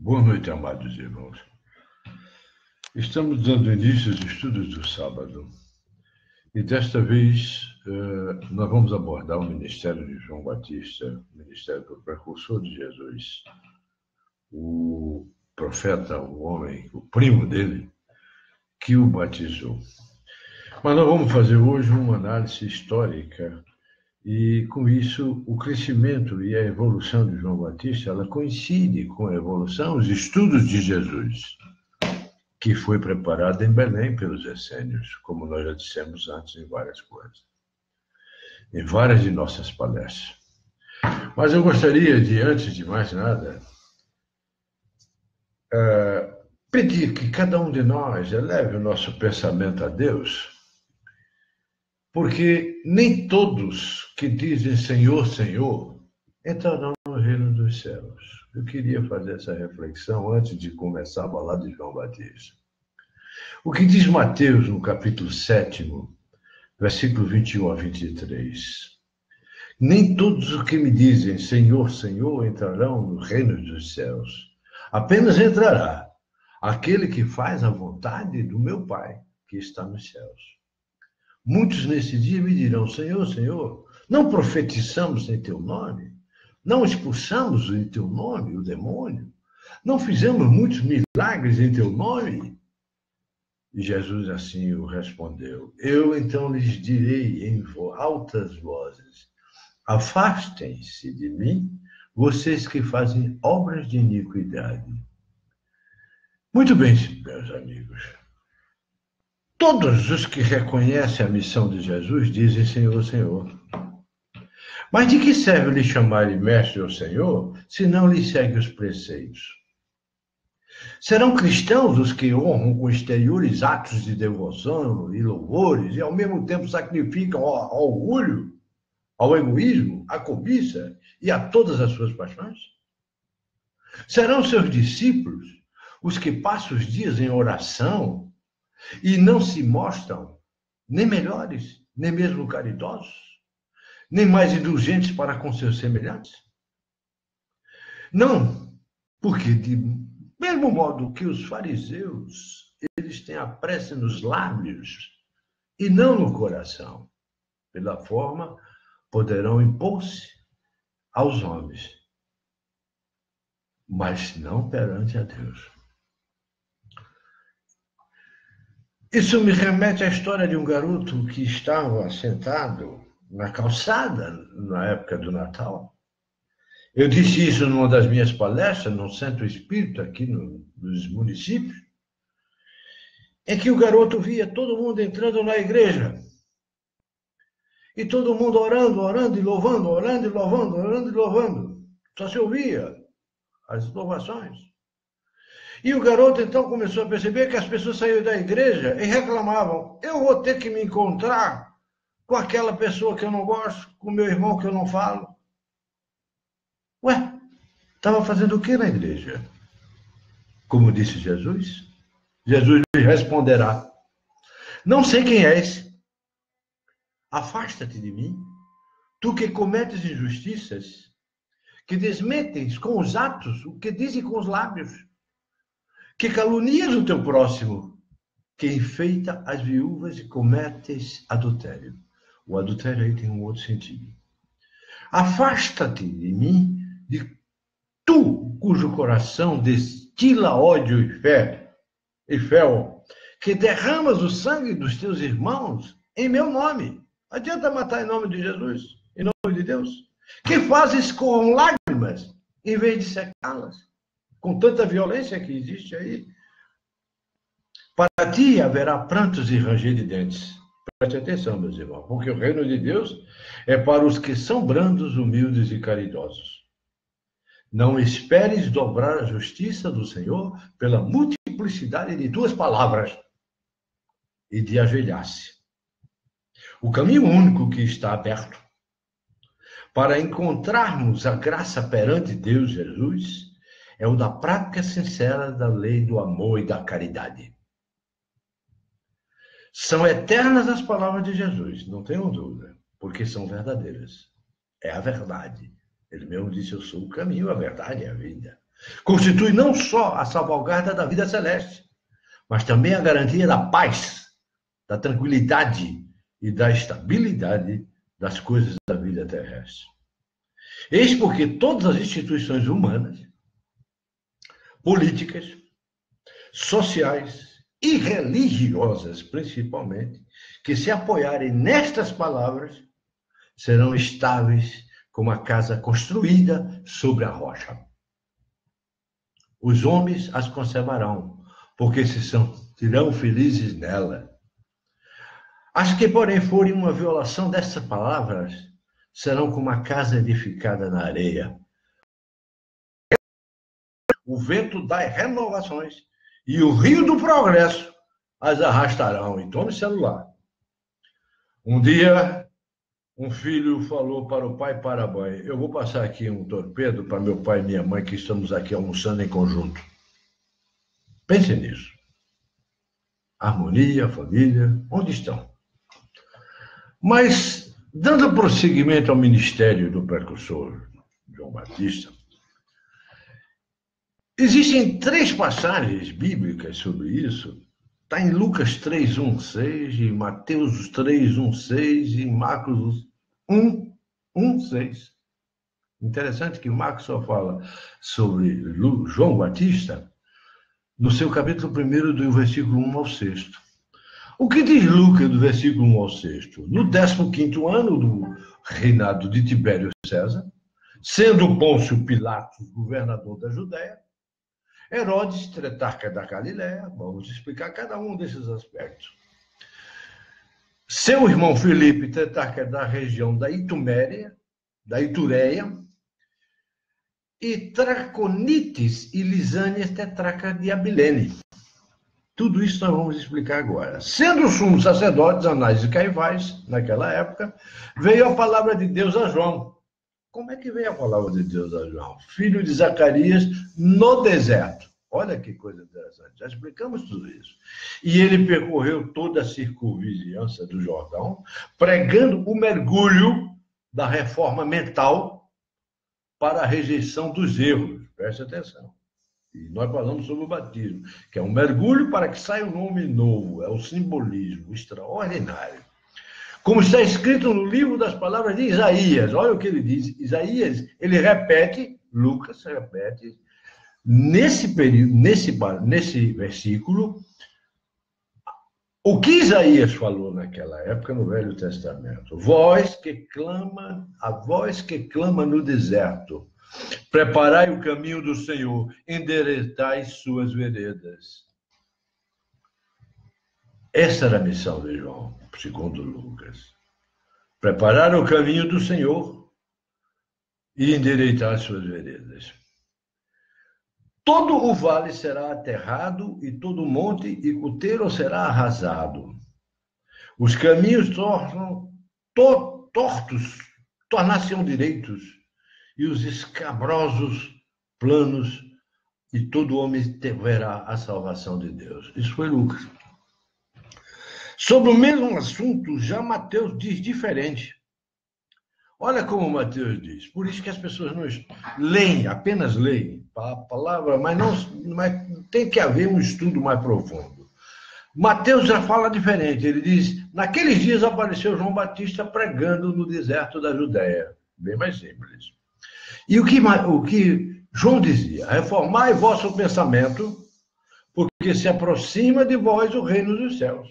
Boa noite, amados irmãos. Estamos dando início aos estudos do sábado. E desta vez nós vamos abordar o ministério de João Batista, o ministério do precursor de Jesus, o profeta, o homem, o primo dele, que o batizou. Mas nós vamos fazer hoje uma análise histórica e, com isso, o crescimento e a evolução de João Batista, ela coincide com a evolução, os estudos de Jesus, que foi preparado em Belém pelos essênios, como nós já dissemos antes em várias coisas, em várias de nossas palestras. Mas eu gostaria de, antes de mais nada, pedir que cada um de nós eleve o nosso pensamento a Deus, porque nem todos que dizem Senhor, Senhor, entrarão no reino dos céus. Eu queria fazer essa reflexão antes de começar a falar de João Batista. O que diz Mateus no capítulo 7, versículo 21 a 23. Nem todos os que me dizem Senhor, Senhor entrarão no reino dos céus. Apenas entrará aquele que faz a vontade do meu Pai, que está nos céus. Muitos nesse dia me dirão, Senhor, Senhor, não profetizamos em teu nome? Não expulsamos em teu nome o demônio? Não fizemos muitos milagres em teu nome? E Jesus assim o respondeu, eu então lhes direi em altas vozes, afastem-se de mim, vocês que fazem obras de iniquidade. Muito bem, meus amigos. Todos os que reconhecem a missão de Jesus dizem Senhor, Senhor. Mas de que serve lhe chamar mestre ou Senhor, se não lhe segue os preceitos? Serão cristãos os que honram com exteriores atos de devoção e louvores e ao mesmo tempo sacrificam ao orgulho, ao egoísmo, à cobiça e a todas as suas paixões? Serão seus discípulos os que passam os dias em oração e não se mostram nem melhores, nem mesmo caridosos, nem mais indulgentes para com seus semelhantes? Não, porque de mesmo modo que os fariseus, eles têm a prece nos lábios e não no coração. Pela forma, poderão impor-se aos homens, mas não perante a Deus. Isso me remete à história de um garoto que estava sentado na calçada na época do Natal. Eu disse isso numa das minhas palestras, no Centro Espírita, aqui nos municípios, em que o garoto via todo mundo entrando na igreja. E todo mundo orando, orando e louvando, orando e louvando, orando e louvando. Só se ouvia as louvações. E o garoto então começou a perceber que as pessoas saíam da igreja e reclamavam, eu vou ter que me encontrar com aquela pessoa que eu não gosto, com meu irmão que eu não falo. Ué, estava fazendo o que na igreja? Como disse Jesus, Jesus lhe responderá, não sei quem és, afasta-te de mim, tu que cometes injustiças, que desmetes com os atos o que dizem com os lábios, que calunias o teu próximo, que enfeita as viúvas e cometes adultério. O adultério aí tem um outro sentido. Afasta-te de mim, de tu, cujo coração destila ódio e fel, que derramas o sangue dos teus irmãos em meu nome. Adianta matar em nome de Jesus, em nome de Deus? Que fazes com lágrimas, em vez de secá-las? Com tanta violência que existe aí. Para ti haverá prantos e ranger de dentes. Preste atenção, meus irmãos, porque o reino de Deus é para os que são brandos, humildes e caridosos. Não esperes dobrar a justiça do Senhor pela multiplicidade de tuas palavras e de ajoelhar-se. O caminho único que está aberto para encontrarmos a graça perante Deus, Jesus, é o da prática sincera da lei do amor e da caridade. São eternas as palavras de Jesus, não tenham dúvida, porque são verdadeiras. É a verdade. Ele mesmo disse, eu sou o caminho, a verdade e a vida. Constitui não só a salvaguarda da vida celeste, mas também a garantia da paz, da tranquilidade e da estabilidade das coisas da vida terrestre. Eis porque todas as instituições humanas, políticas, sociais e religiosas, principalmente, que se apoiarem nestas palavras, serão estáveis como a casa construída sobre a rocha. Os homens as conservarão, porque serão felizes nela. As que, porém, forem uma violação dessas palavras, serão como a casa edificada na areia. O vento dá renovações e o rio do progresso as arrastarão. E tome celular. Um dia, um filho falou para o pai e para a mãe: eu vou passar aqui um torpedo para meu pai e minha mãe, que estamos aqui almoçando em conjunto. Pense nisso. Harmonia, família, onde estão? Mas, dando prosseguimento ao ministério do precursor João Batista, existem 3 passagens bíblicas sobre isso. Está em Lucas 3, 1, 6, em Mateus 3, 1, 6 e em Marcos 1, 1, 6. Interessante que Marcos só fala sobre João Batista no seu capítulo 1, do versículo 1 ao 6. O que diz Lucas do versículo 1 ao 6? No 15º ano do reinado de Tibério César, sendo Pôncio Pilatos governador da Judéia, Herodes, tetrarca da Galiléia, vamos explicar cada um desses aspectos. Seu irmão Filipe, tetrarca da região da Itureia, e Traconites e Lisânias, tetrarca de Abilene. Tudo isso nós vamos explicar agora. Sendo os sumos sacerdotes, Anás e Caifás, naquela época, veio a palavra de Deus a João. Como é que veio a palavra de Deus a João? Filho de Zacarias, no deserto. Olha que coisa interessante. Já explicamos tudo isso. E ele percorreu toda a circunvizinhança do Jordão, pregando o mergulho da reforma mental para a rejeição dos erros. Preste atenção. E nós falamos sobre o batismo, que é um mergulho para que saia um nome novo. É um simbolismo extraordinário. Como está escrito no livro das palavras de Isaías. Olha o que ele diz. Isaías, ele repete, Lucas repete, nesse período, nesse versículo, o que Isaías falou naquela época no Velho Testamento. A voz que clama no deserto, preparai o caminho do Senhor, endireitai suas veredas. Essa era a missão de João, segundo Lucas. Preparar o caminho do Senhor e endireitar suas veredas. Todo o vale será aterrado e todo monte e cuteiro será arrasado. Os caminhos tortos tornar-se-ão direitos e os escabrosos planos, e todo homem verá a salvação de Deus. Isso foi Lucas. Sobre o mesmo assunto, já Mateus diz diferente. Olha como Mateus diz. Por isso que as pessoas não leem, apenas leem a palavra, mas tem que haver um estudo mais profundo. Mateus já fala diferente. Ele diz: naqueles dias apareceu João Batista pregando no deserto da Judéia. Bem mais simples. E o que João dizia? Reformai vosso pensamento, porque se aproxima de vós o reino dos céus.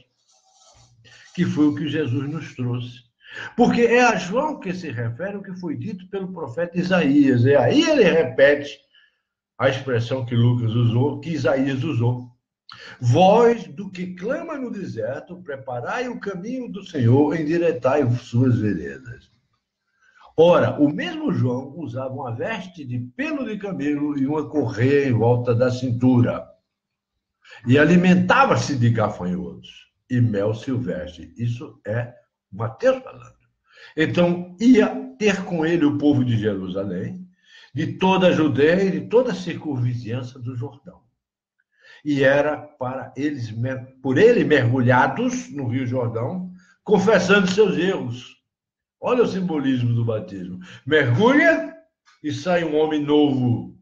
Que foi o que Jesus nos trouxe. Porque é a João que se refere o que foi dito pelo profeta Isaías. E aí ele repete a expressão que Lucas usou, que Isaías usou. Voz do que clama no deserto, preparai o caminho do Senhor, endireitai suas veredas. Ora, o mesmo João usava uma veste de pelo de camelo e uma correia em volta da cintura. E alimentava-se de gafanhotos e mel silvestre. Isso é Mateus falando. Então, ia ter com ele o povo de Jerusalém, de toda a Judeia e de toda a circunvizinhança do Jordão. E era para eles, por ele mergulhados no Rio Jordão, confessando seus erros. Olha o simbolismo do batismo. Mergulha e sai um homem novo.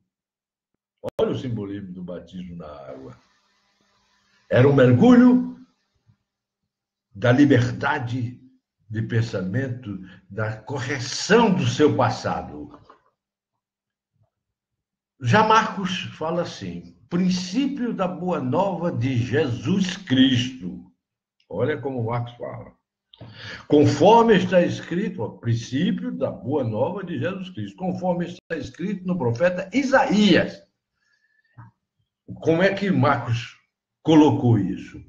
Olha o simbolismo do batismo na água. Era um mergulho da liberdade de pensamento, da correção do seu passado. Já Marcos fala assim: princípio da boa nova de Jesus Cristo. Olha como Marcos fala. Conforme está escrito, princípio da boa nova de Jesus Cristo, conforme está escrito no profeta Isaías. Como é que Marcos colocou isso?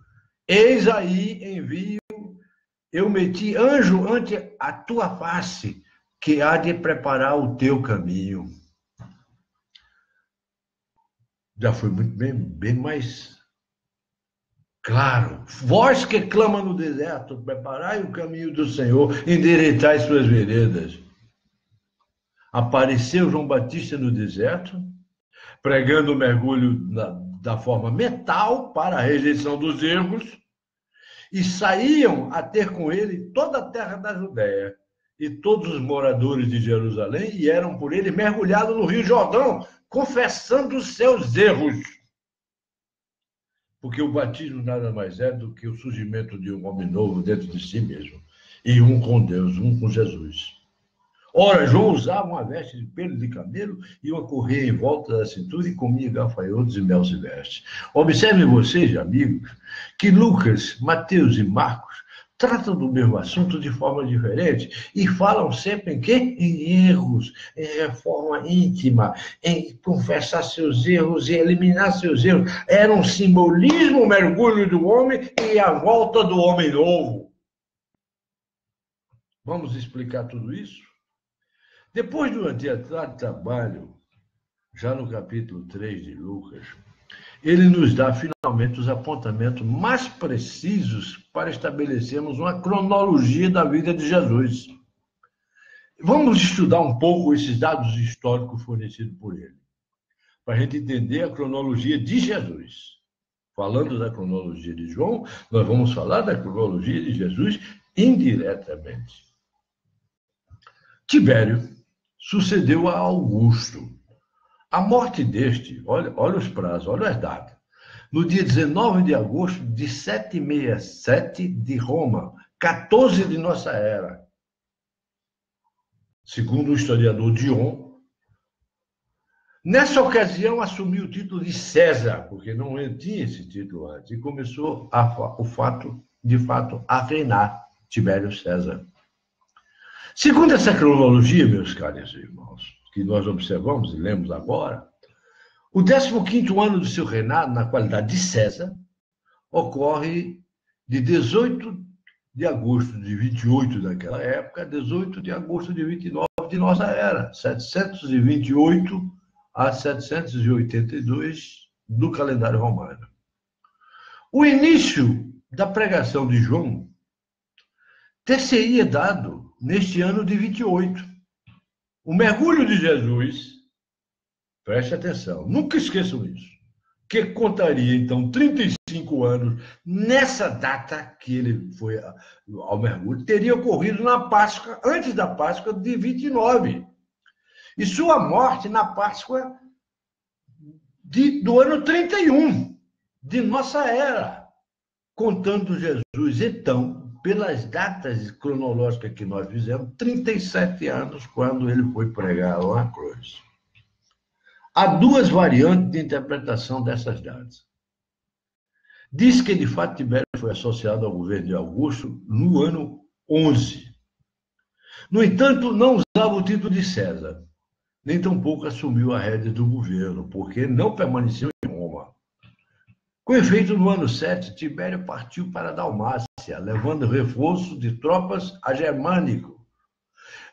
Eis aí envio, eu meti anjo ante a tua face, que há de preparar o teu caminho. Já foi muito bem mais claro. Vós que clama no deserto, preparai o caminho do Senhor, endireitai suas veredas. Apareceu João Batista no deserto, pregando o mergulho da forma mental para a rejeição dos erros, e saíam a ter com ele toda a terra da Judéia e todos os moradores de Jerusalém, e eram por ele mergulhados no Rio Jordão, confessando os seus erros. Porque o batismo nada mais é do que o surgimento de um homem novo dentro de si mesmo, e um com Deus, um com Jesus. Ora, João usava uma veste de pelo de camelo e uma correia em volta da cintura e comia gafanhotos e mel silvestre. Observem vocês, amigos, que Lucas, Mateus e Marcos tratam do mesmo assunto de forma diferente e falam sempre em quê? Em erros, em reforma íntima, em confessar seus erros e eliminar seus erros. Era um simbolismo, o mergulho do homem e a volta do homem novo. Vamos explicar tudo isso? Depois do adiantado trabalho, já no capítulo 3 de Lucas, ele nos dá finalmente os apontamentos mais precisos para estabelecermos uma cronologia da vida de Jesus. Vamos estudar um pouco esses dados históricos fornecidos por ele, para a gente entender a cronologia de Jesus. Falando da cronologia de João, nós vamos falar da cronologia de Jesus indiretamente. Tibério sucedeu a Augusto. A morte deste, olha os prazos, olha as datas. No dia 19 de agosto de 767 de Roma, 14 de nossa era. Segundo o historiador Dion, nessa ocasião assumiu o título de César, porque não tinha esse título antes, e começou de fato, a reinar Tibério César. Segundo essa cronologia, meus caros irmãos, que nós observamos e lemos agora, o 15º ano do seu reinado, na qualidade de César, ocorre de 18 de agosto de 28 daquela época a 18 de agosto de 29 de nossa era, 728 a 782 do calendário romano. O início da pregação de João ter-se-ia dado neste ano de 28. O mergulho de Jesus, preste atenção, nunca esqueçam isso, que contaria, então, 35 anos, nessa data que ele foi ao mergulho, teria ocorrido na Páscoa, antes da Páscoa de 29. E sua morte na Páscoa do ano 31, de nossa era, contando Jesus, então, pelas datas cronológicas que nós fizemos, 37 anos quando ele foi pregar lá na cruz. Há duas variantes de interpretação dessas datas. Diz que, de fato, Tibério foi associado ao governo de Augusto no ano 11. No entanto, não usava o título de César, nem tampouco assumiu a rédea do governo, porque não permaneceu em Roma. Com efeito, no ano 7, Tibério partiu para a Dalmácia, levando reforço de tropas a Germânico.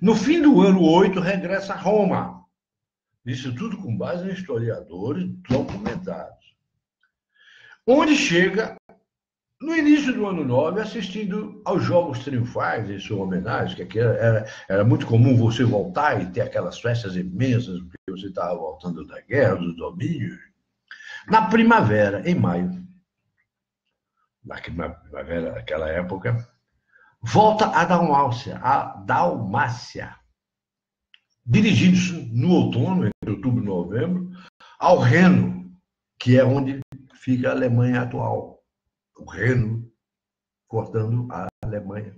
No fim do ano 8, regressa a Roma. Isso tudo com base em historiadores documentados. Onde chega, no início do ano 9, assistindo aos Jogos Triunfais, em sua homenagem, que aqui era muito comum você voltar e ter aquelas festas imensas, porque você estava voltando da guerra, dos domínios. Na primavera, em maio, naquela época, volta a Dalmácia, dirigindo-se no outono, entre outubro e novembro, ao Reno, que é onde fica a Alemanha atual. O Reno cortando a Alemanha.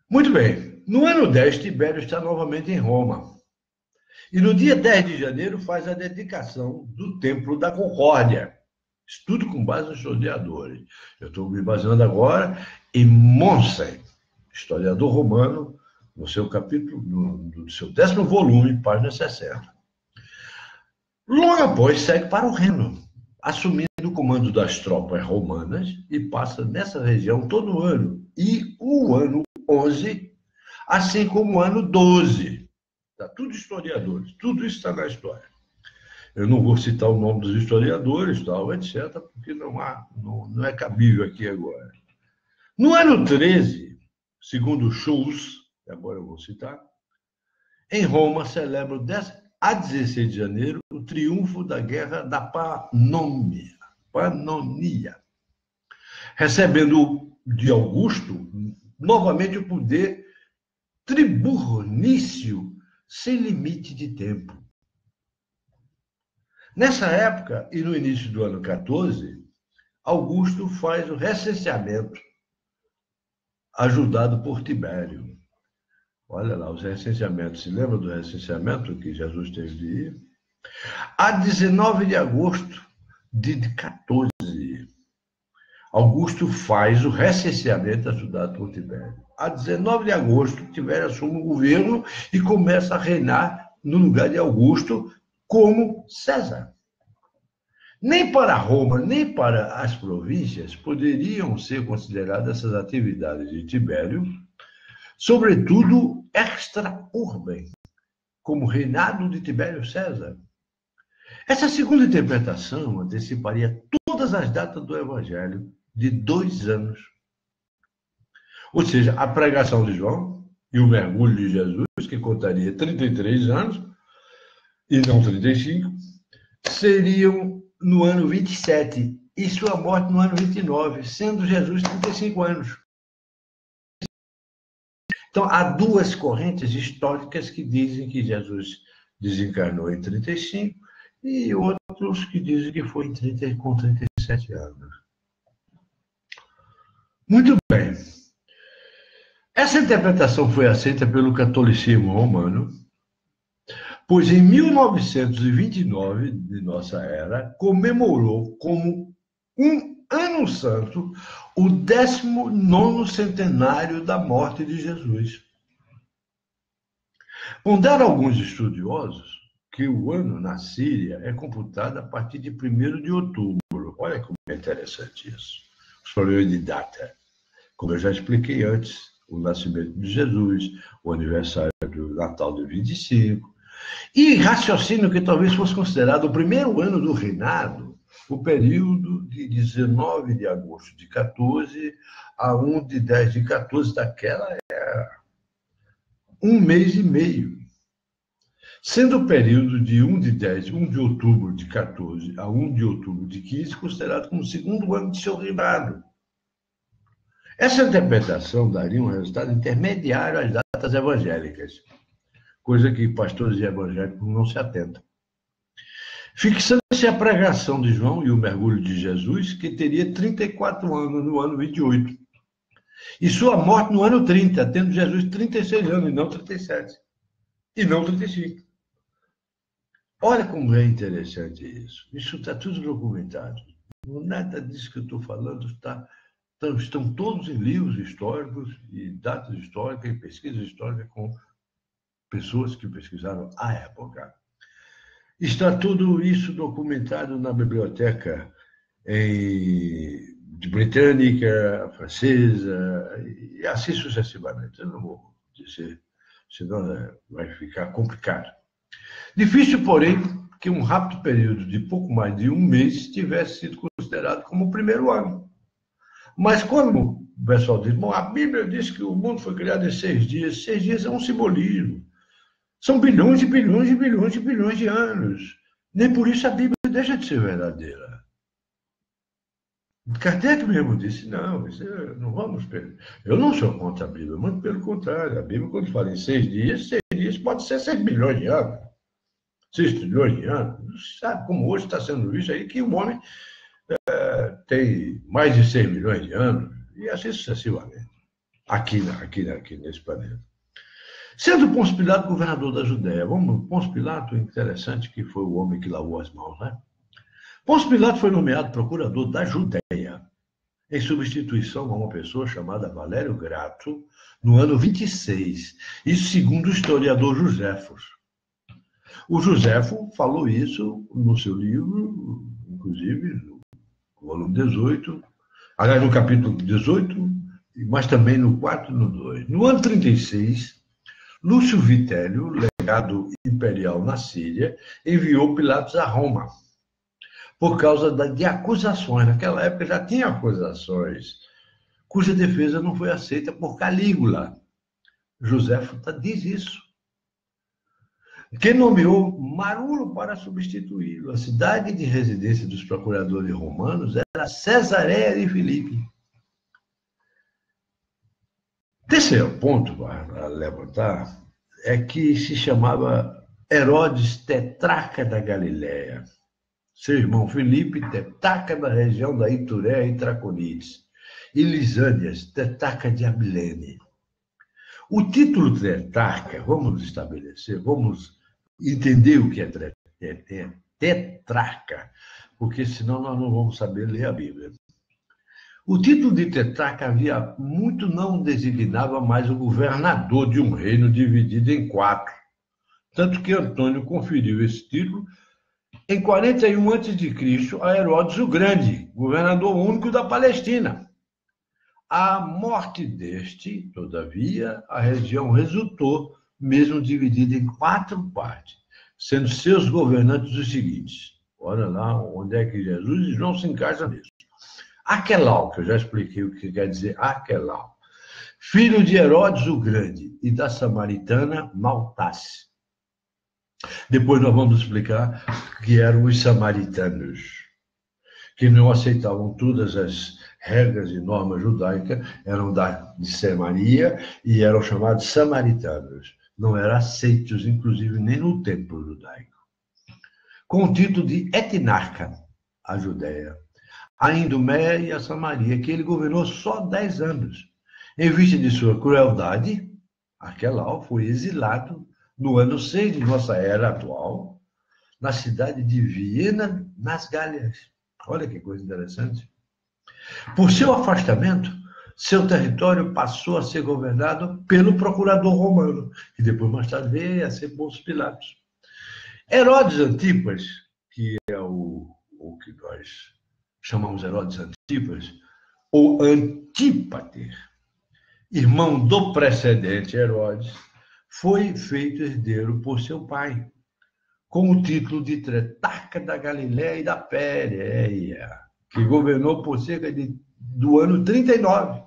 Muito bem. No ano 10, Tibério está novamente em Roma. E no dia 10 de janeiro faz a dedicação do Templo da Concórdia. Estudo com base nos historiadores. Eu estou me baseando agora em Mommsen, historiador romano, no seu capítulo, no seu 10º volume, página 60. Logo após, segue para o Reno, assumindo o comando das tropas romanas e passa nessa região todo o ano. E o ano 11, assim como o ano 12. Está tudo historiadores, tudo isso está na história. Eu não vou citar o nome dos historiadores, tal, etc., porque não é cabível aqui agora. No ano 13, segundo Schultz, agora eu vou citar, em Roma celebra a 16 de janeiro o triunfo da Guerra da Panonia, recebendo de Augusto novamente o poder tribunício sem limite de tempo. Nessa época, e no início do ano 14, Augusto faz o recenseamento, ajudado por Tibério. Olha lá, os recenseamentos. Se lembra do recenseamento que Jesus teve de ir? A 19 de agosto de 14, Augusto faz o recenseamento ajudado por Tibério. A 19 de agosto, Tibério assume o governo e começa a reinar no lugar de Augusto como César. Nem para Roma, nem para as províncias poderiam ser consideradas essas atividades de Tibério, sobretudo extra urbem, como reinado de Tibério César. Essa segunda interpretação anteciparia todas as datas do Evangelho de 2 anos. Ou seja, a pregação de João e o mergulho de Jesus, que contaria 33 anos, e não 35, seriam no ano 27 e sua morte no ano 29, sendo Jesus 35 anos. Então, há duas correntes históricas que dizem que Jesus desencarnou em 35 e outros que dizem que foi com 37 anos. Muito bem. Essa interpretação foi aceita pelo catolicismo romano, pois em 1929 de nossa era comemorou como um ano santo o 19º centenário da morte de Jesus. Ponderam alguns estudiosos que o ano na Síria é computado a partir de 1º de outubro. Olha como é interessante isso. Os problemas de data. Como eu já expliquei antes, o nascimento de Jesus, o aniversário do Natal de 25, e raciocínio que talvez fosse considerado o primeiro ano do reinado, o período de 19 de agosto de 14 a 1 de 10 de 14 daquela era. 1 mês e meio. Sendo o período de 1 de outubro de 14 a 1 de outubro de 15 considerado como o segundo ano de seu reinado. Essa interpretação daria um resultado intermediário às datas evangélicas, coisa que pastores evangélicos não se atentam. Fixando-se a pregação de João e o mergulho de Jesus, que teria 34 anos no ano 28, e sua morte no ano 30, tendo Jesus 36 anos, e não 37, e não 35. Olha como é interessante isso. Isso está tudo documentado. Nada disso que eu estou falando estão todos em livros históricos e datas históricas e pesquisas históricas com pessoas que pesquisaram a época. Está tudo isso documentado na biblioteca britânica, francesa, e assim sucessivamente. Eu não vou dizer, senão vai ficar complicado. Difícil, porém, que um rápido período de pouco mais de 1 mês tivesse sido considerado como o primeiro ano. Mas como o pessoal diz, bom, a Bíblia diz que o mundo foi criado em 6 dias. 6 dias é um simbolismo. São bilhões e bilhões e bilhões e bilhões de anos. Nem por isso a Bíblia deixa de ser verdadeira. Kardec mesmo disse, não vamos... Eu não sou contra a Bíblia, muito pelo contrário. A Bíblia, quando fala em 6 dias pode ser 6 bilhões de anos. 6 trilhões de anos. Sabe como hoje está sendo visto aí que o homem tem mais de 6 milhões de anos, e assim sucessivamente, aqui nesse planeta. Sendo Pôncio Pilato governador da Judéia, Pôncio Pilato, interessante que foi o homem que lavou as mãos, né? Pôncio Pilato foi nomeado procurador da Judéia, em substituição a uma pessoa chamada Valério Grato, no ano 26, isso segundo o historiador Joséfos. O Joséfo falou isso no seu livro, inclusive, no volume 18, aliás, no capítulo 18, mas também no 4 e no 2. No ano 36, Lúcio Vitélio, legado imperial na Síria, enviou Pilatos a Roma, por causa de acusações. Naquela época já tinha acusações, cuja defesa não foi aceita por Calígula. Joséfo diz isso. Que nomeou Marulo para substituí-lo. A cidade de residência dos procuradores romanos era Cesareia de Filipe. Terceiro ponto a levantar é que se chamava Herodes Tetrarca da Galileia. Seu irmão Filipe, tetrarca da região da Itureia e Traconites. E Lisânias, tetrarca de Abilene. O título tetrarca, vamos entender o que é tetrarca, porque senão nós não vamos saber ler a Bíblia. O título de tetrarca havia muito não designava mais o governador de um reino dividido em 4. Tanto que Antônio conferiu esse título em 41 a.C. a Herodes o Grande, governador único da Palestina. À morte deste, todavia, a região resultou mesmo dividida em 4 partes, sendo seus governantes os seguintes. Olha lá onde é que Jesus e João se encaixam nisso. Aquelau, que eu já expliquei o que quer dizer Aquelau, filho de Herodes o Grande e da samaritana Maltace. Depois nós vamos explicar que eram os samaritanos, que não aceitavam todas as regras e normas judaicas, eram de Samaria e eram chamados samaritanos. Não eram aceitos, inclusive, nem no templo judaico. Com o título de etnarca, a Judéia, a Idumeia e a Samaria, que ele governou só 10 anos. Em vista de sua crueldade, Aquelau foi exilado no ano 6 de nossa era atual, na cidade de Viena, nas Gálias. Olha que coisa interessante. Por seu afastamento, seu território passou a ser governado pelo procurador romano, que depois, mais tarde, veio a ser Pôncio Pilatos. Herodes Antipas, que é o que nós chamamos Herodes Antipas, ou Antípater, irmão do precedente Herodes, foi feito herdeiro por seu pai, com o título de tetrarca da Galileia e da Pérea, que governou por cerca do ano 39,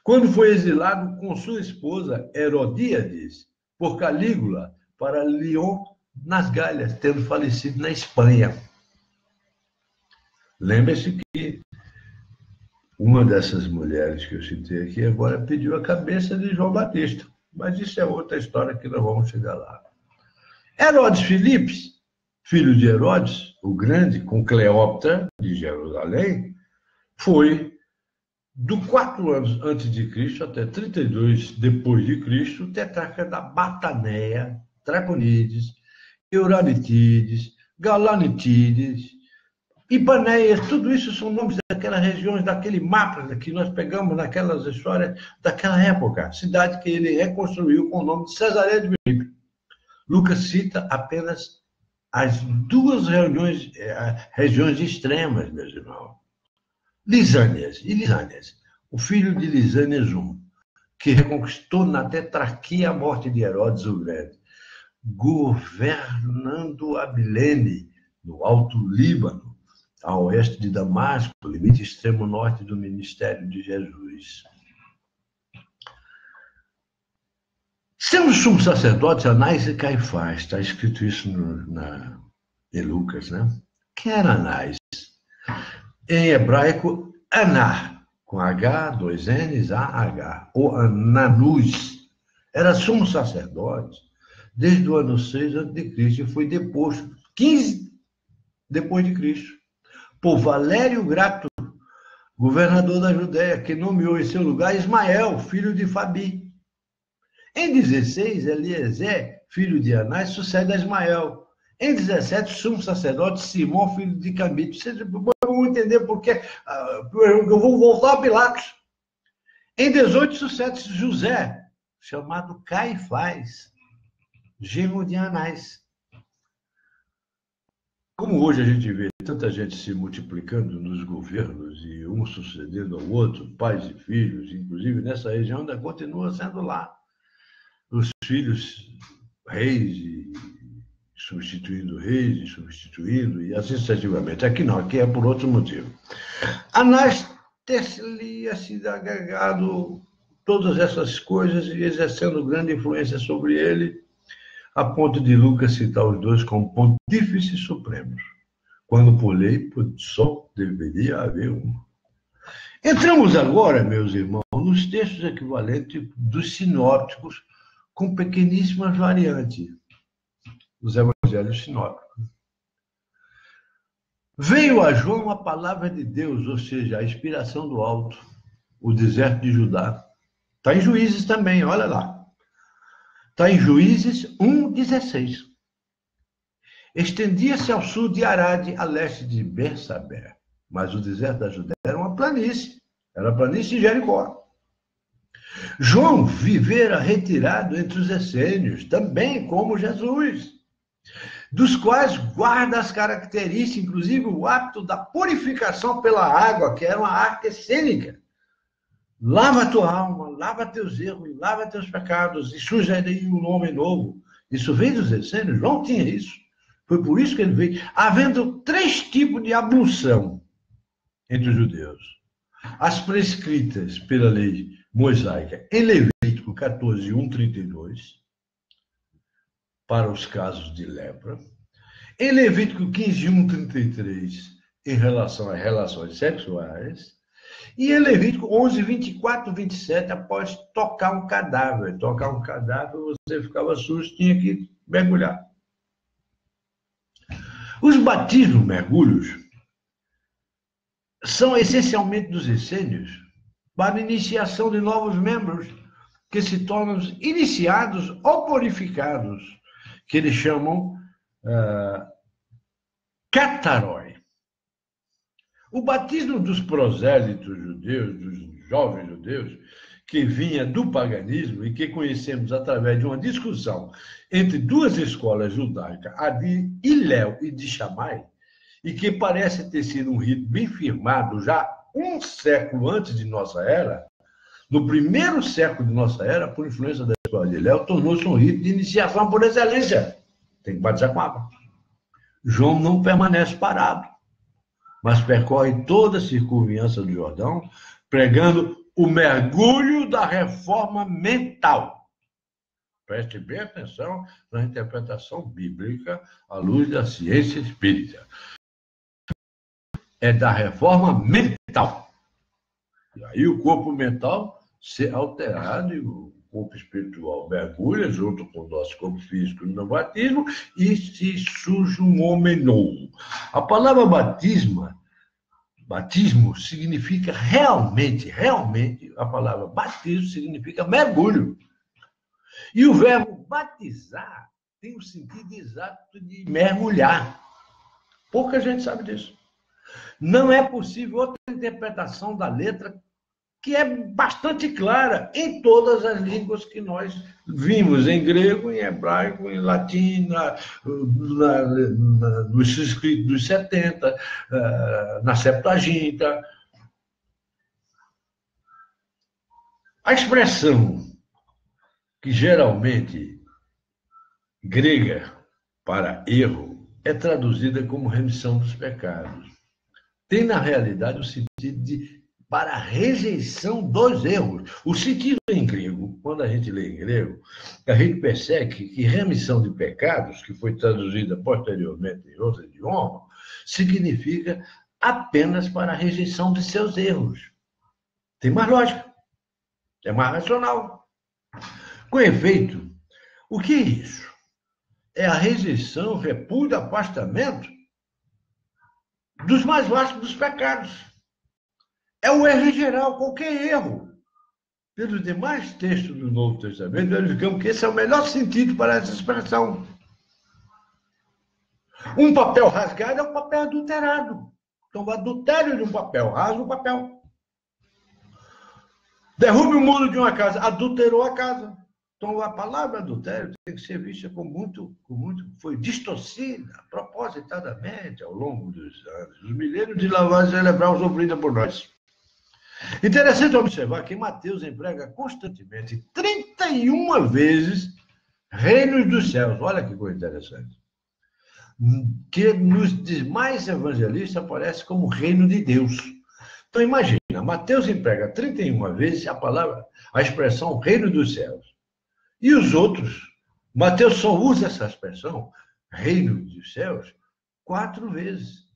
quando foi exilado com sua esposa Herodíades por Calígula para Lyon, nas Gálias, tendo falecido na Espanha. Lembre-se que uma dessas mulheres que eu citei aqui agora pediu a cabeça de João Batista, mas isso é outra história que nós vamos chegar lá. Herodes Filipe, filho de Herodes, o Grande, com Cleópatra, de Jerusalém, foi do 4 anos antes de Cristo até 32 depois de Cristo, tetrarca da Bataneia, Traconides, Euranitídes, Galanitídes, Ipaneias, tudo isso são nomes daquelas regiões, daquele mapa que nós pegamos naquelas histórias daquela época, cidade que ele reconstruiu com o nome de Cesareia de Filipe. Lucas cita apenas as 2 regiões extremas, meus irmãos. Lisânias, o filho de Lisânias I, que reconquistou na tetrarquia a morte de Herodes o Grande, governando Abilene, no Alto Líbano, a oeste de Damasco, limite extremo norte do ministério de Jesus. Sendo sumos sacerdotes, Anás e Caifás, está escrito isso em Lucas, né? Quem era Anás? Em hebraico, Aná, com H, 2 N's, A-H, ou Ananus. Era sumo sacerdote desde o ano 6 a.C. e foi deposto, 15 depois de Cristo, por Valério Grato, governador da Judéia, que nomeou em seu lugar Ismael, filho de Fabi. Em 16, Eliezer, filho de Anás, sucede a Ismael. Em 17, sumo sacerdote Simão, filho de Camito. Vocês vão entender por quê. Eu vou voltar a Pilatos. Em 18, sucede José, chamado Caifás, genro de Anás. Como hoje a gente vê tanta gente se multiplicando nos governos e um sucedendo ao outro, pais e filhos, inclusive nessa região ainda continua sendo lá. Os filhos reis e substituindo reis e substituindo, e assim sucessivamente. Aqui não, aqui é por outro motivo. Anás teria sido agregado todas essas coisas e exercendo grande influência sobre ele, a ponto de Lucas citar os dois como pontífices supremos, quando por lei só deveria haver um. Entramos agora, meus irmãos, nos textos equivalentes dos sinópticos, com pequeníssimas variantes, os evangelhos sinópticos. Veio a João a palavra de Deus, ou seja, a inspiração do alto, o deserto de Judá. Está em Juízes também, olha lá. Está em Juízes 1:16. Estendia-se ao sul de Arade, a leste de Bersabé. Mas o deserto da Judéia era uma planície. Era a planície de Jericó. João vivera retirado entre os essênios, também como Jesus, dos quais guarda as características, inclusive o hábito da purificação pela água, que era uma arte essênica. Lava a tua alma, lava teus erros, lava teus pecados, e surge aí um homem novo. Isso vem dos essênios, João tinha isso. Foi por isso que ele veio. Havendo 3 tipos de ablução entre os judeus. As prescritas pela lei mosaica em Levítico 14:1-32, para os casos de lepra. Em Levítico 15:1-33, em relação às relações sexuais. E em Levítico 11:24-27, após tocar um cadáver. Tocar um cadáver, você ficava sujo, tinha que mergulhar. Os batismos, mergulhos, são essencialmente dos essênios para a iniciação de novos membros que se tornam iniciados ou purificados, que eles chamam catarói. O batismo dos prosélitos judeus, dos jovens judeus, que vinha do paganismo e que conhecemos através de uma discussão entre 2 escolas judaicas, a de Hillel e de Shammai, e que parece ter sido um rito bem firmado já 1 século antes de nossa era, no primeiro século de nossa era, por influência da escola de Hillel, tornou-se um rito de iniciação por excelência. Tem que batizar com água. João não permanece parado, mas percorre toda a circunviança do Jordão, pregando o mergulho da reforma mental. Preste bem atenção na interpretação bíblica à luz da ciência espírita. É da reforma mental. E aí o corpo mental ser alterado e o corpo espiritual mergulha junto com o nosso corpo físico no batismo e se surge um homem novo. A palavra batismo significa realmente, a palavra batismo significa mergulho. E o verbo batizar tem o sentido exato de mergulhar. Pouca gente sabe disso. Não é possível outra interpretação da letra que é bastante clara em todas as línguas que nós vimos, em grego, em hebraico, em latim, nos escritos dos 70, na Septuaginta. A expressão que geralmente grega para erro é traduzida como remissão dos pecados. Tem, na realidade, o sentido de para a rejeição dos erros. O sentido em grego, quando a gente lê em grego, a gente percebe que remissão de pecados, que foi traduzida posteriormente em outro idioma, significa apenas para a rejeição de seus erros. Tem mais lógica. É mais racional. Com efeito, o que é isso? é a rejeição, repúdio, afastamento dos mais vastos dos pecados. É o erro em geral, qualquer erro. Pelos demais textos do Novo Testamento, verificamos que esse é o melhor sentido para essa expressão. Um papel rasgado é um papel adulterado. Então, o adultério de um papel rasga o papel. Derrube o muro de uma casa, adulterou a casa. Então, a palavra adultério tem que ser vista com muito, foi distorcida, propositadamente, ao longo dos anos. Os milênios de lavagem cerebral sofrida por nós. Interessante observar que Mateus emprega constantemente 31 vezes reinos dos céus. Olha que coisa interessante. Que nos demais evangelistas aparece como reino de Deus. Então, imagina, Mateus emprega 31 vezes a expressão reino dos céus. E os outros, Mateus só usa essa expressão, reino dos céus, 4 vezes,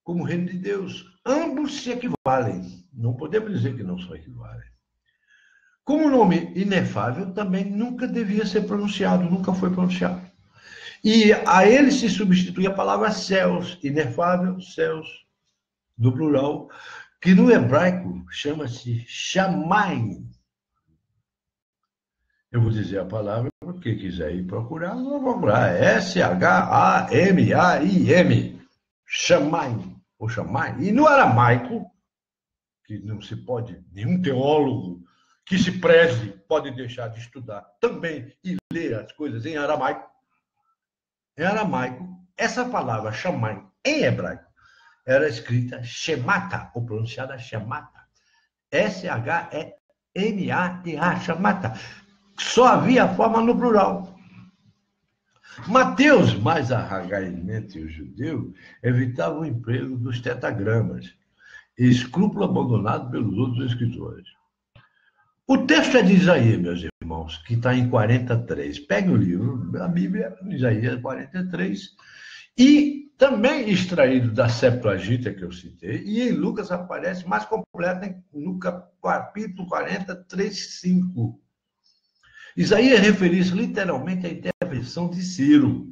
como reino de Deus. Ambos se equivalem. Não podemos dizer que não se equivalem. Como nome inefável, também nunca devia ser pronunciado, nunca foi pronunciado. E a ele se substitui a palavra céus, inefável, céus, no plural, que no hebraico chama-se Shamayim. Eu vou dizer a palavra, porque quiser ir procurar, não vou procurar. S-H-A-M-A-I-M. Shamayim, ou Shamayim. E no aramaico, que não se pode, nenhum teólogo que se preze pode deixar de estudar também e ler as coisas em aramaico. Em aramaico, essa palavra Shamayim, em hebraico, era escrita Shemata, ou pronunciada Shemata. S-H-E-M-A-T-A, Shemata. Só havia forma no plural. Mateus, mais arragaidamente o judeu, evitava o emprego dos tetagramas, escrúpulo abandonado pelos outros escritores. O texto é de Isaías, meus irmãos, que está em 43. Pegue o livro da Bíblia, Isaías 43, e também extraído da Septuaginta que eu citei, e em Lucas aparece mais completo no capítulo 43, 5. Isaías refere-se literalmente à intervenção de Ciro,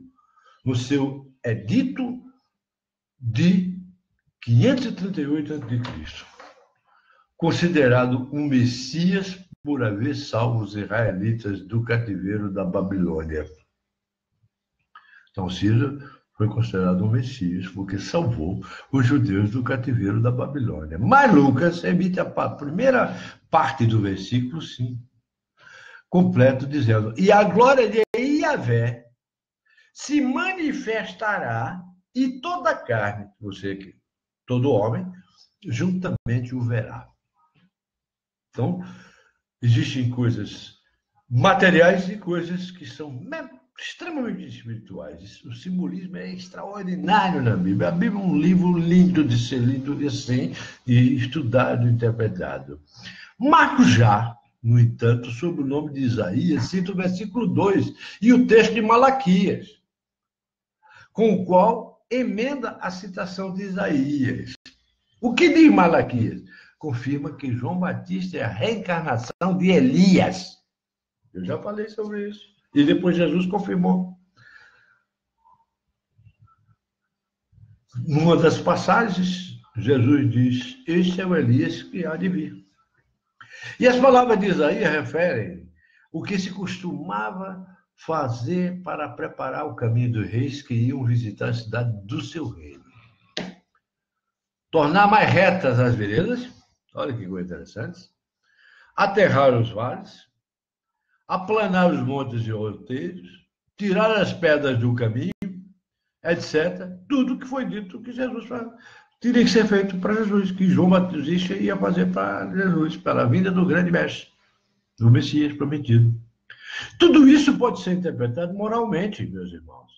no seu edito de 538 a.C., considerado um Messias por haver salvo os israelitas do cativeiro da Babilônia. Então, Ciro foi considerado um Messias porque salvou os judeus do cativeiro da Babilônia. Mas Lucas emite a primeira parte do versículo 5, completo, dizendo: e a glória de Yahvé se manifestará e toda a carne, você, todo homem, juntamente o verá. Então, existem coisas materiais e coisas que são extremamente espirituais. O simbolismo é extraordinário na Bíblia. A Bíblia é um livro lindo de ser lido assim, e estudado, interpretado. Marcos já, no entanto, sob o nome de Isaías, cita o versículo 2 e o texto de Malaquias, com o qual emenda a citação de Isaías. O que diz Malaquias? Confirma que João Batista é a reencarnação de Elias. Eu já falei sobre isso. E depois Jesus confirmou. Numa das passagens, Jesus diz: este é o Elias que há de vir. E as palavras de Isaías referem o que se costumava fazer para preparar o caminho dos reis que iam visitar a cidade do seu reino. Tornar mais retas as veredas, olha que coisa interessante, aterrar os vales, aplanar os montes e outeiros, tirar as pedras do caminho, etc. Tudo que foi dito que Jesus teria que ser feito para Jesus, que João Batista ia fazer para Jesus, para a vinda do grande mestre, do Messias prometido. Tudo isso pode ser interpretado moralmente, meus irmãos,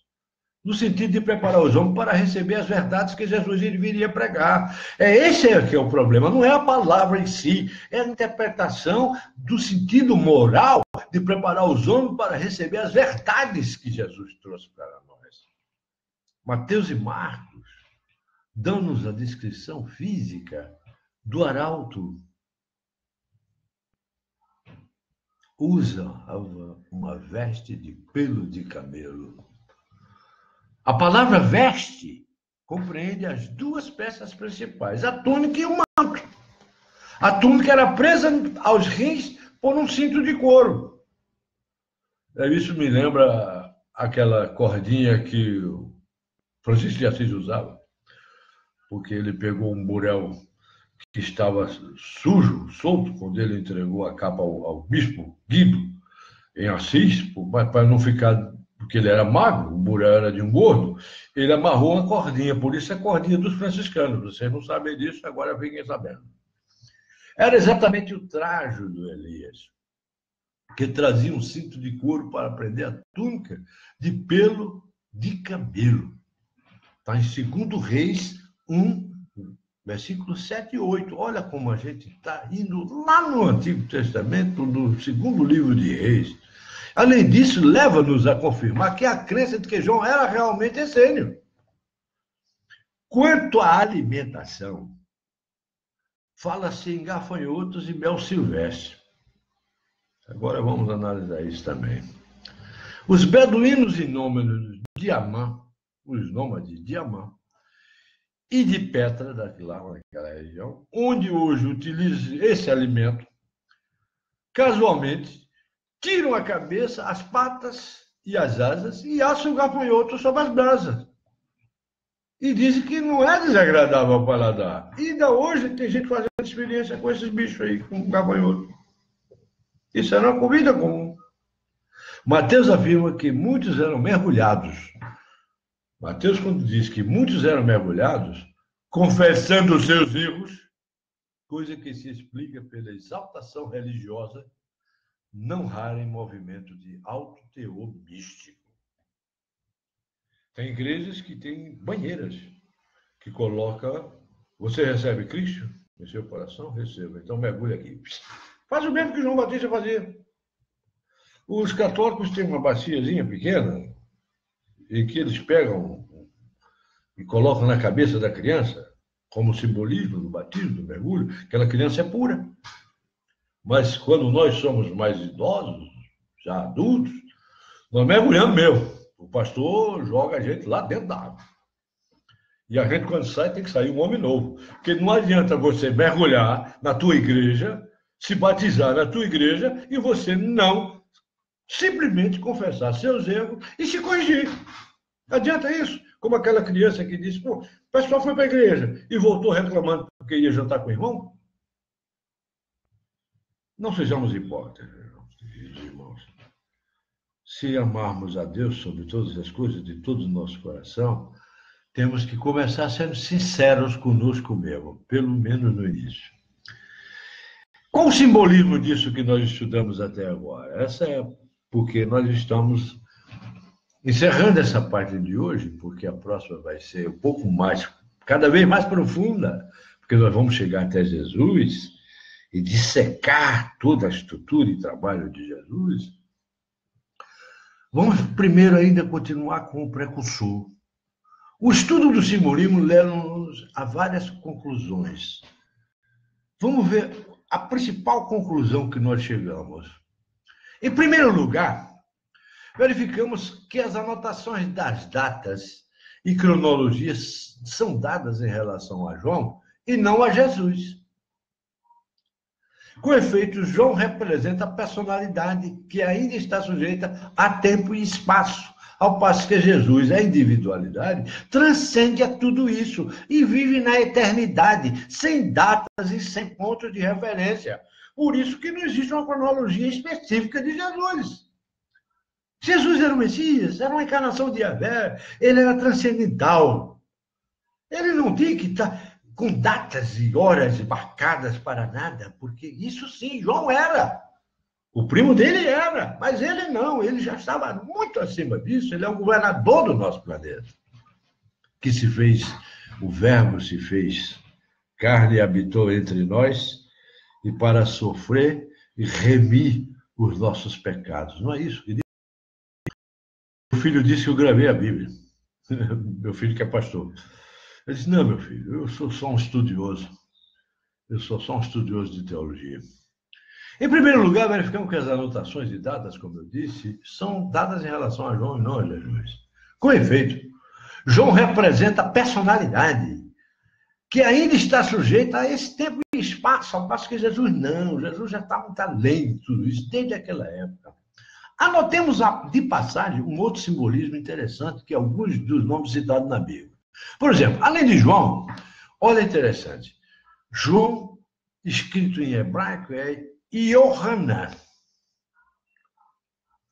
no sentido de preparar os homens para receber as verdades que Jesus viria pregar. Esse que é o problema, não é a palavra em si, é a interpretação do sentido moral de preparar os homens para receber as verdades que Jesus trouxe para nós. Mateus e Marcos dão-nos a descrição física do arauto. Usa uma veste de pelo de camelo. A palavra veste compreende as duas peças principais, a túnica e o manto. A túnica era presa aos rins por um cinto de couro. Isso me lembra aquela cordinha que o Francisco de Assis usava, porque ele pegou um burel que estava sujo, solto, quando ele entregou a capa ao bispo Guido, em Assis, para não ficar, porque ele era magro, o burel era de um gordo, ele amarrou uma cordinha, por isso é a cordinha dos franciscanos. Vocês não sabem disso, agora fiquem sabendo. Era exatamente o trajo do Elias, que trazia um cinto de couro para prender a túnica de pelo de camelo. Está em 2 Reis 1, versículos 7 e 8. Olha como a gente está indo lá no Antigo Testamento, no 2º livro de Reis. Além disso, leva-nos a confirmar que a crença de que João era realmente essênio. Quanto à alimentação, fala-se em gafanhotos e mel silvestre. Agora vamos analisar isso também. Os beduínos e nômades de Amã, os nômades de Amã, e de Petra, naquela região, onde hoje utiliza esse alimento, casualmente, tiram a cabeça, as patas e as asas e assam o gafanhoto sobre as brasas. E dizem que não é desagradável ao paladar. E ainda hoje tem gente fazendo experiência com esses bichos aí, com gafanhoto. Isso era uma comida comum. Mateus afirma que muitos eram mergulhados. Mateus, quando diz que muitos eram mergulhados, confessando os seus erros, coisa que se explica pela exaltação religiosa, não rara em movimento de alto teor místico. Tem igrejas que têm banheiras, que coloca... Você recebe Cristo em seu coração? Receba. Então mergulha aqui. Faz o mesmo que João Batista fazia. Os católicos têm uma baciazinha pequena, em que eles pegam e colocam na cabeça da criança, como simbolismo do batismo, do mergulho, aquela criança é pura. Mas quando nós somos mais idosos, já adultos, nós mergulhamos mesmo. O pastor joga a gente lá dentro da água. E a gente, quando sai, tem que sair um homem novo. Porque não adianta você mergulhar na tua igreja, se batizar na tua igreja, e você não simplesmente confessar seus erros e se corrigir. Adianta isso? Como aquela criança que disse, pô, o pessoal foi para a igreja e voltou reclamando porque ia jantar com o irmão. Não sejamos hipócritas, irmãos. Se amarmos a Deus sobre todas as coisas, de todo o nosso coração, temos que começar sendo sinceros conosco mesmo, pelo menos no início. Qual o simbolismo disso que nós estudamos até agora? Essa é porque nós estamos encerrando essa parte de hoje, porque a próxima vai ser um pouco mais, cada vez mais profunda, porque nós vamos chegar até Jesus e dissecar toda a estrutura e trabalho de Jesus. Vamos primeiro ainda continuar com o precursor. O estudo do simbolismo leva-nos a várias conclusões. Vamos ver a principal conclusão que nós chegamos. Em primeiro lugar, verificamos que as anotações das datas e cronologias são dadas em relação a João e não a Jesus. Com efeito, João representa a personalidade que ainda está sujeita a tempo e espaço, ao passo que Jesus, a individualidade, transcende a tudo isso e vive na eternidade, sem datas e sem pontos de referência. Por isso que não existe uma cronologia específica de Jesus. Jesus era o Messias, era uma encarnação de Yahvé, ele era transcendental. Ele não tinha que estar com datas e horas marcadas para nada, porque isso sim, João era. O primo dele era, mas ele não, ele já estava muito acima disso, ele é o governador do nosso planeta. Que se fez, o Verbo se fez carne e habitou entre nós, e para sofrer e remir os nossos pecados. Não é isso? Meu filho disse que eu gravei a Bíblia. Meu filho que é pastor. Ele disse, não, meu filho, eu sou só um estudioso. Eu sou só um estudioso de teologia. Em primeiro lugar, verificamos que as anotações e datas, como eu disse, são dadas em relação a João e não a Jesus. Com efeito, João representa a personalidade, que ainda está sujeita a esse tempo e espaço, ao passo que Jesus não. Jesus já está muito além de tudo isso, desde aquela época. Anotemos de passagem um outro simbolismo interessante, que é alguns dos nomes citados na Bíblia. Por exemplo, além de João, olha interessante. João, escrito em hebraico, é Yohanan,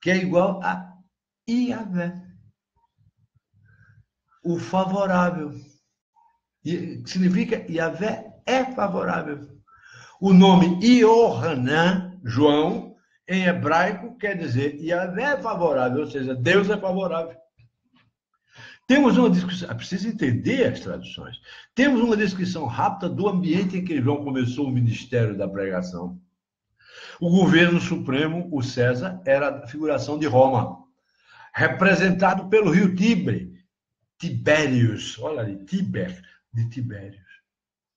que é igual a Iavé, o favorável. Significa Iavé é favorável. O nome Yohanan, João, em hebraico, quer dizer Iavé é favorável, ou seja, Deus é favorável. Temos uma descrição, precisa entender as traduções. Temos uma descrição rápida do ambiente em que João começou o ministério da pregação. O governo supremo, o César, era a figuração de Roma, representado pelo rio Tibre, Tibérios, olha ali, Tiber, de Tibérios.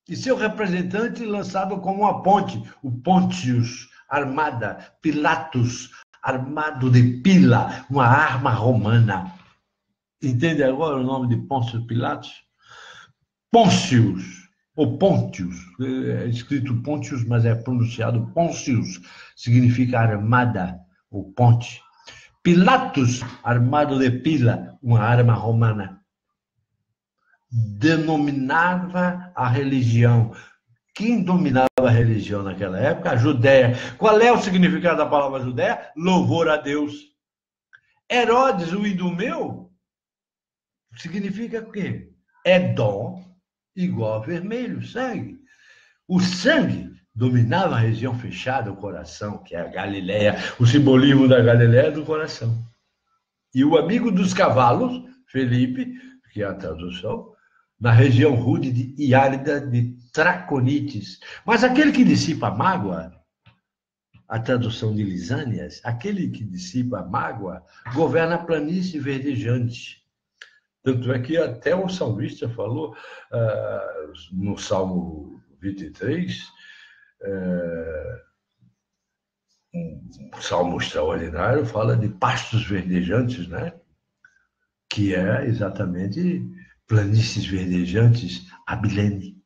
E seu representante lançado como uma ponte, o Pontius, armada, Pilatus, armado de pila, uma arma romana. Entende agora o nome de Pôncio Pilatos? Pôncius, ou Pontius, é escrito Pontius, mas é pronunciado Pôncius, significa armada, ou ponte. Pilatus, armado de pila, uma arma romana. Denominava a religião. Quem dominava a religião naquela época? A Judéia. Qual é o significado da palavra Judéia? Louvor a Deus. Herodes, o idumeu, significa o quê? Edom, igual a vermelho, sangue. O sangue dominava a região fechada, o coração, que é a Galileia. O simbolismo da Galileia é do coração. E o amigo dos cavalos, Felipe, que é a tradução, na região rude e árida de Traconites. Mas aquele que dissipa a mágoa, a tradução de Lisânias, aquele que dissipa a mágoa, governa a planície verdejante. Tanto é que até o salmista falou, no Salmo 23, um salmo extraordinário, fala de pastos verdejantes, né? Que é exatamente planícies verdejantes, Abilene.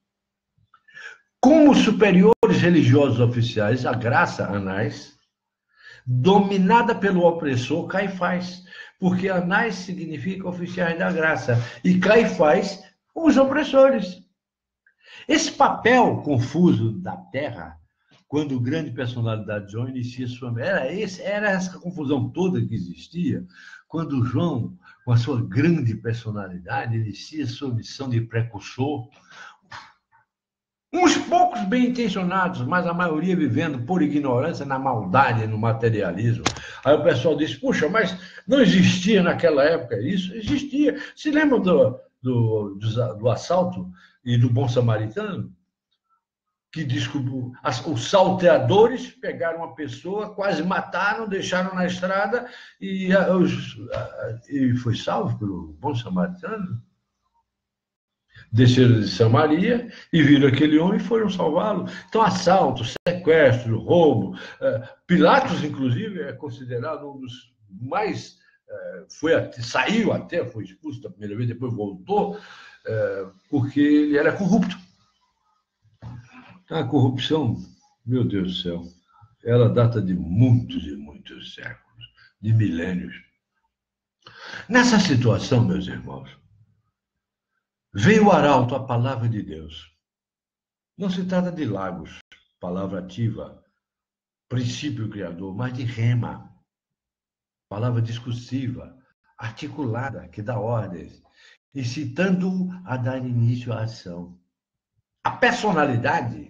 Como superiores religiosos oficiais, a graça, Anás, dominada pelo opressor, Caifás, porque Anás significa oficiais da graça, e Caifás, os opressores. Esse papel confuso da terra, quando grande personalidade João inicia sua... Era essa confusão toda que existia, quando João, com a sua grande personalidade, inicia sua missão de precursor. Uns poucos bem intencionados, mas a maioria vivendo por ignorância, na maldade, no materialismo. Aí o pessoal diz, puxa, mas não existia naquela época isso? Existia. Se lembra do assalto e do bom samaritano? Que descobriu, os salteadores pegaram uma pessoa, quase mataram, deixaram na estrada e foi salvo pelo bom samaritano. Desceram de Samaria e viram aquele homem e foram salvá-lo. Então, assalto, sequestro, roubo. Pilatos, inclusive, é considerado um dos mais... saiu até, foi expulso da primeira vez, depois voltou, porque ele era corrupto. A corrupção, meu Deus do céu, ela data de muitos e muitos séculos, de milênios. Nessa situação, meus irmãos, veio o arauto, a palavra de Deus. Não se trata de lagos, palavra ativa, princípio criador, mas de rema, palavra discursiva, articulada, que dá ordens, incitando-o a dar início à ação. A personalidade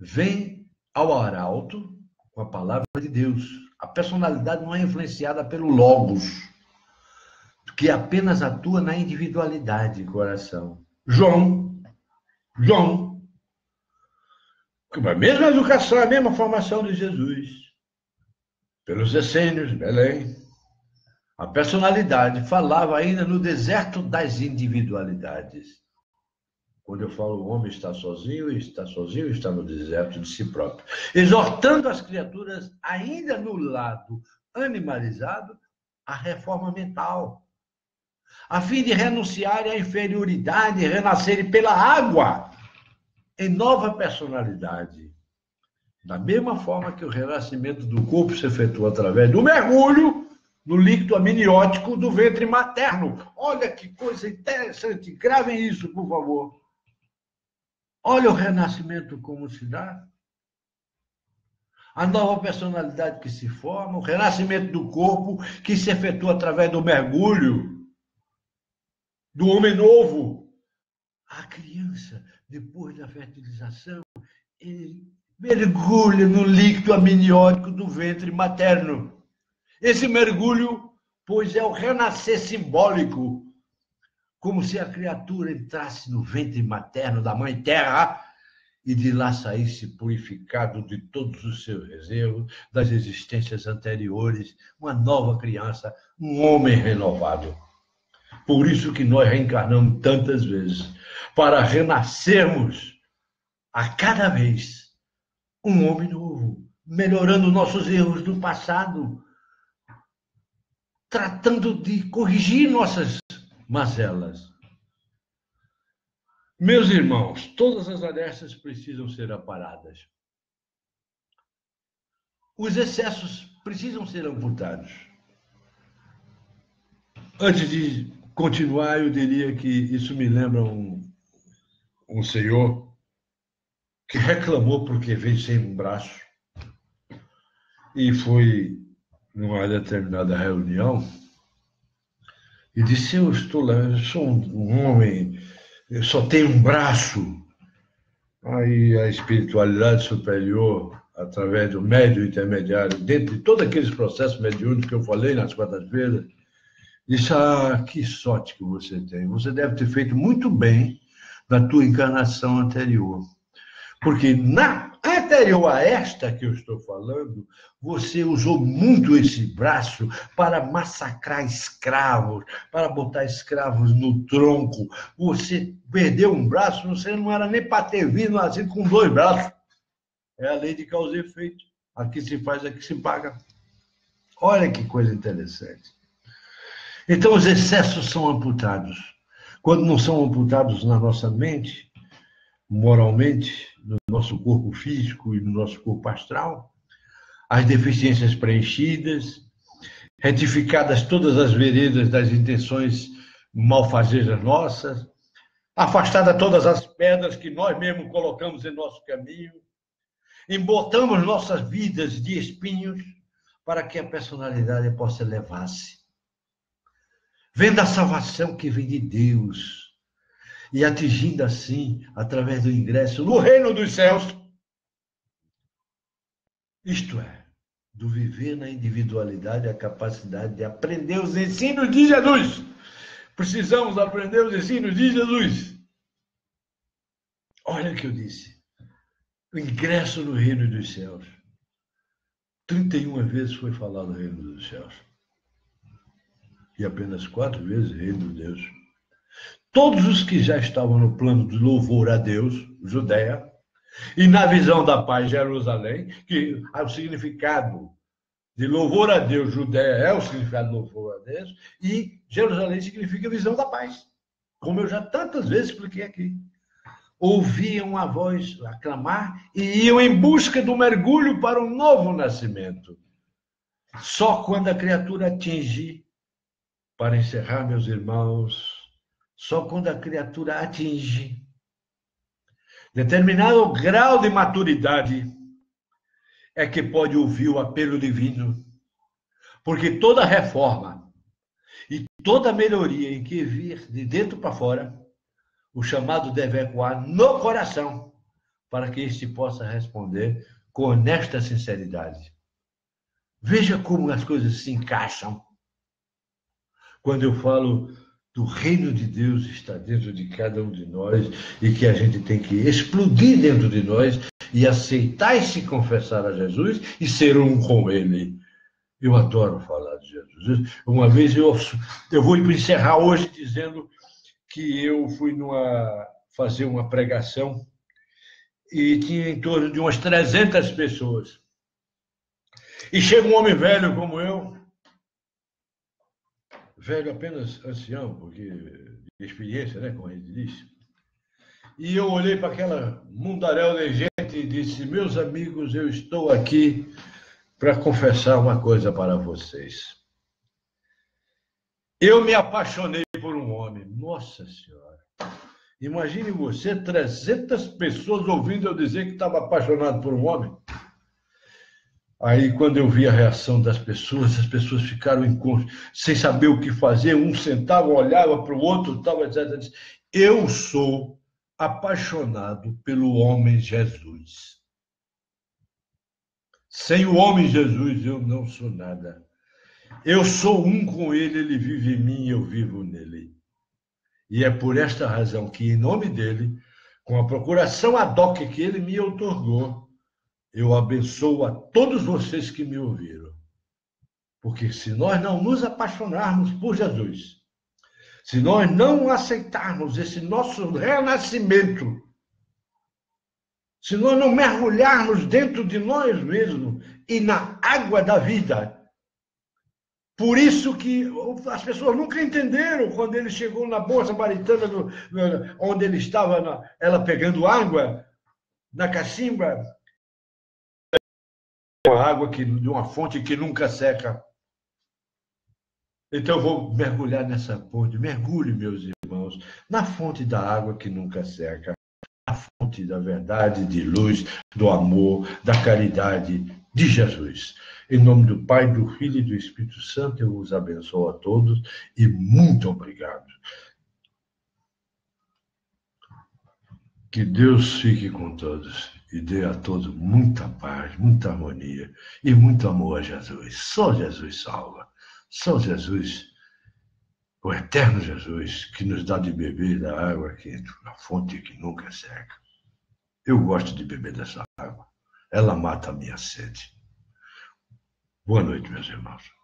vem ao arauto com a palavra de Deus. A personalidade não é influenciada pelo logos, que apenas atua na individualidade do coração. João, com a mesma educação, a mesma formação de Jesus, pelos essênios, Belém, a personalidade falava ainda no deserto das individualidades. Quando eu falo o homem está sozinho, está no deserto de si próprio. Exortando as criaturas, ainda no lado animalizado, a reforma mental. a fim de renunciarem à inferioridade e renascerem pela água em nova personalidade. Da mesma forma que o renascimento do corpo se efetua através do mergulho no líquido amniótico do ventre materno. Olha que coisa interessante. Gravem isso, por favor. Olha o renascimento como se dá. A nova personalidade que se forma, o renascimento do corpo que se efetua através do mergulho do homem novo. A criança, depois da fertilização, ele mergulha no líquido amniótico do ventre materno. Esse mergulho, pois, é o renascer simbólico, como se a criatura entrasse no ventre materno da Mãe Terra e de lá saísse purificado de todos os seus reservos, das existências anteriores, uma nova criança, um homem renovado. Por isso que nós reencarnamos tantas vezes, para renascermos a cada vez um homem novo, melhorando nossos erros do passado, tratando de corrigir nossas mazelas. Meus irmãos, todas as arestas precisam ser aparadas. Os excessos precisam ser amputados. Antes de continuar, eu diria que isso me lembra um senhor que reclamou porque veio sem um braço e foi numa determinada reunião e disse: eu estou lá, eu sou um homem, eu só tenho um braço. Aí a espiritualidade superior, através do médium intermediário, dentro de todos aqueles processos mediúnicos que eu falei nas quartas-feiras, disse: ah, que sorte que você tem. Você deve ter feito muito bem na tua encarnação anterior. Porque na anterior a esta que eu estou falando, você usou muito esse braço para massacrar escravos, para botar escravos no tronco. Você perdeu um braço, você não era nem para ter vindo assim com 2 braços. É a lei de causa e efeito. Aqui se faz, aqui se paga. Olha que coisa interessante. Então, os excessos são amputados. Quando não são amputados na nossa mente, moralmente, no nosso corpo físico e no nosso corpo astral, as deficiências preenchidas, retificadas todas as veredas das intenções malfazejas nossas, afastadas todas as pedras que nós mesmos colocamos em nosso caminho, embotamos nossas vidas de espinhos para que a personalidade possa elevar-se. Vendo a salvação que vem de Deus, e atingindo assim, através do ingresso no reino dos céus, isto é, do viver na individualidade, a capacidade de aprender os ensinos de Jesus. Precisamos aprender os ensinos de Jesus. Olha o que eu disse. O ingresso no reino dos céus. 31 vezes foi falado no reino dos céus. E apenas 4 vezes reino de Deus. Todos os que já estavam no plano de louvor a Deus, Judeia, e na visão da paz, Jerusalém, que o significado de louvor a Deus, Judeia é o significado de louvor a Deus, e Jerusalém significa visão da paz, como eu já tantas vezes expliquei aqui. Ouviam a voz aclamar e iam em busca do mergulho para um novo nascimento. Só quando a criatura atinge, para encerrar, meus irmãos, só quando a criatura atinge determinado grau de maturidade é que pode ouvir o apelo divino. Porque toda reforma e toda melhoria em que vir de dentro para fora, o chamado deve ecoar no coração, para que este possa responder com honesta sinceridade. Veja como as coisas se encaixam. Quando eu falo do reino de Deus está dentro de cada um de nós e que a gente tem que explodir dentro de nós e aceitar e se confessar a Jesus e ser um com Ele. Eu adoro falar de Jesus. Uma vez eu vou encerrar hoje dizendo que eu fui fazer uma pregação e tinha em torno de umas 300 pessoas. E chega um homem velho como eu, velho apenas ancião, porque de experiência, né, como a gente diz. E eu olhei para aquela mundaréu de gente e disse: meus amigos, eu estou aqui para confessar uma coisa para vocês. Eu me apaixonei por um homem. Nossa Senhora. Imagine você, 300 pessoas ouvindo eu dizer que estava apaixonado por um homem. Aí, quando eu vi a reação das pessoas, as pessoas ficaram sem saber o que fazer. Um sentava, olhava para o outro, tal, etc. Eu sou apaixonado pelo homem Jesus. Sem o homem Jesus, eu não sou nada. Eu sou um com ele, ele vive em mim e eu vivo nele. E é por esta razão que, em nome dele, com a procuração ad hoc que ele me outorgou, eu abençoo a todos vocês que me ouviram. Porque se nós não nos apaixonarmos por Jesus, se nós não aceitarmos esse nosso renascimento, se nós não mergulharmos dentro de nós mesmos e na água da vida, por isso que as pessoas nunca entenderam quando ele chegou na boa samaritana, onde ele estava, ela pegando água na cacimba, uma água de uma fonte que nunca seca. Então eu vou mergulhar nessa fonte. Mergulhe, meus irmãos, na fonte da água que nunca seca, na fonte da verdade, de luz, do amor, da caridade de Jesus. Em nome do Pai, do Filho e do Espírito Santo, eu os abençoo a todos e muito obrigado. Que Deus fique com todos e dê a todos muita paz, muita harmonia e muito amor a Jesus. Só Jesus salva. Só Jesus, o eterno Jesus, que nos dá de beber da água quente, a fonte que nunca seca. Eu gosto de beber dessa água. Ela mata a minha sede. Boa noite, meus irmãos.